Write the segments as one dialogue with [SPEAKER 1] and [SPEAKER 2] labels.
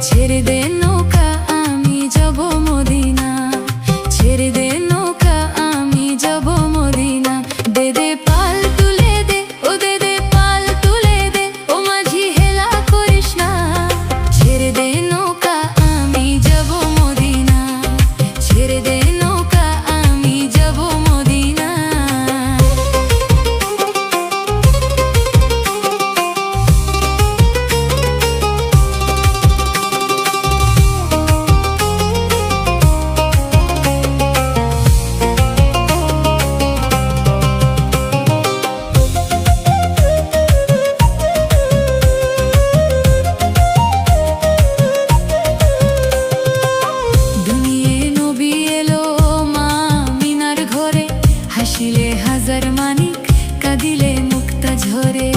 [SPEAKER 1] ছেড়ে দে নৌকা আমি যাব মদিনা, ছেড়ে দে নৌকা আমি যাব মদিনা। দে দে পাল তুলে দে, ও দে দে পাল তুলে দে, ও মাঝি হেলা করিস না। ছেড়ে দে নৌকা আমি যাব মদিনা, ছেড়ে দে নৌকা আমি যাব মদিনা। হাসিলে হাজার মানিক, কাঁদিলে মুক্তা ঝরে।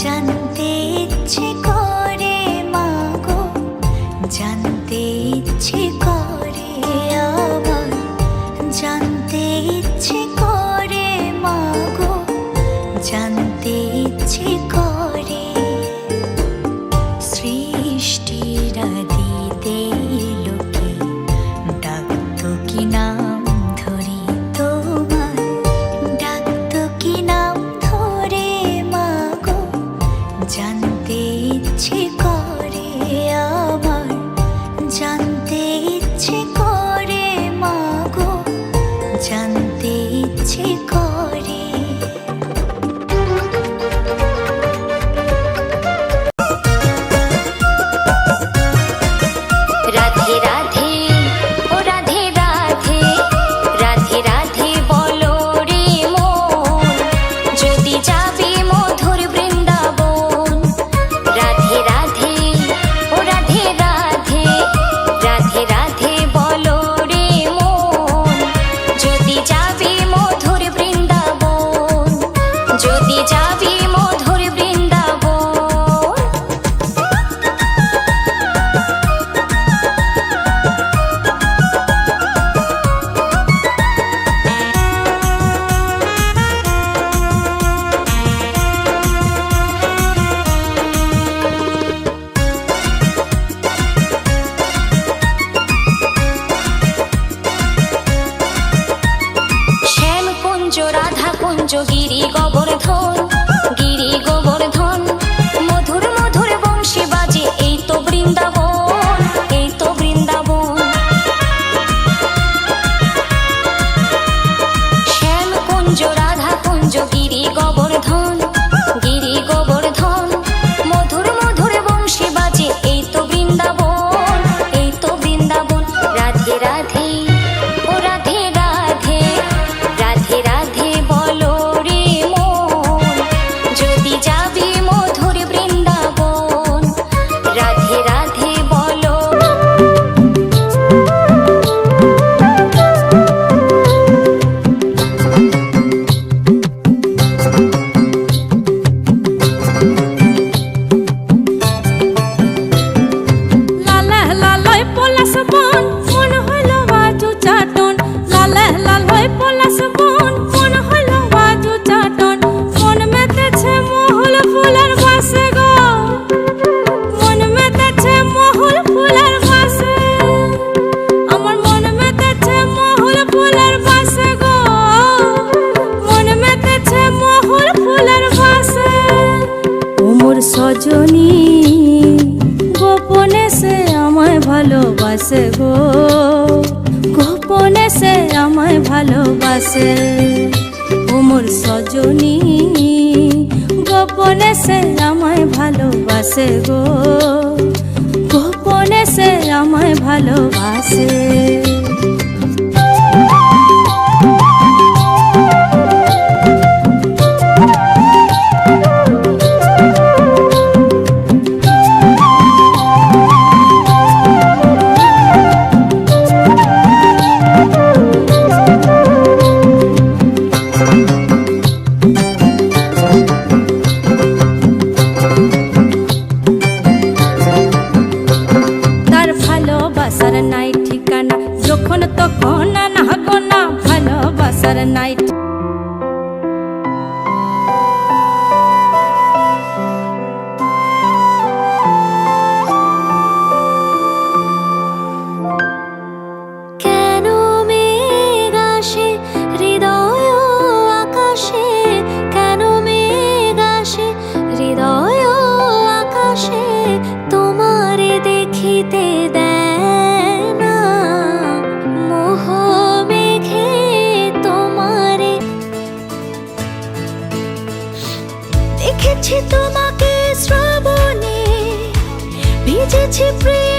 [SPEAKER 2] জানতে ইচ্ছে করে মাগো, জানতে ইচ্ছে করে আমার, জানতে ইচ্ছে করে মাগো, জানতে ইচ্ছে করে। সৃষ্টির আদিতে লোকে ডাকতো কি নাম ধরি তোমার, ডাকতো কি নাম ধরে মাগো, জানতে ইচ্ছে করে আমার, জানতে ইচ্ছে করে মাগো, জানতে ইচ্ছে করে। রাধে রাধে ও রাধে রাধে, রাধে রাধে বলো রে মন, যদি যাবি মধুর বৃন্দাবন। রাধে রাধে ও রাধে রাধে, রাধে রাধে বলো রে মন, যদি যাবি মধুর বৃন্দাবন, যদি যাবি মধুর বৃন্দাবন। শ্যাম কুঞ্জ রাধা কুঞ্জ গিরি গোবর্ধন, গিরি গোবর্ধন, মধুর মধুর বংশী বাজে এই তো বৃন্দাবন, এই তো বৃন্দাবন। শ্যাম কুঞ্জ রাধা কুঞ্জ গিরি গোবর্ধন, গিরি গোবর্ধন, মধুর মধুর বংশী বাজে এই তো বৃন্দাবন, এই তো বৃন্দাবন। রাধে রাধে ও রাধে রাধে, রাধে রাধে বলো রে মন, যদি যাবি মধুর বৃন্দাবন। রাধে রাধে বলো।
[SPEAKER 1] লালা লালয় পলাশ বন, মন হইল বাজু চাটন, লালা লালয় পলাশ বন, মন হইল বাজু চাটন। মন মেতেছে মহুল ফুলের বাসে গো, মন মেতেছে মহুল ফুলের বাসে, আমার মন মেতেছে মহুল ফুলের বাসে গো, মন মেতেছে মহুল ফুলের বাসে। ওমর সজনী গোপনে সে আমায় ভালোবাসে গো, গোপনে সে আমায় ভালোবাসে। ওমর সজনী গোপনে সে আমায় ভালোবাসে গো, গোপনে সে আমায় ভালোবাসে।
[SPEAKER 3] ভালোবাসার নাই ঠিকানা, যখন তখন না গোনা ভালোবাসার নাই।
[SPEAKER 2] কেন মেঘ আসে হৃদয় আকাশে, কেন মেঘ আসে হৃদয় আকাশে, তোমারে দেখিতে দেয় না মোহ মেঘে তোমারে। দেখেছি তোমাকে শ্রাবণে, ভিজেছি প্রিয়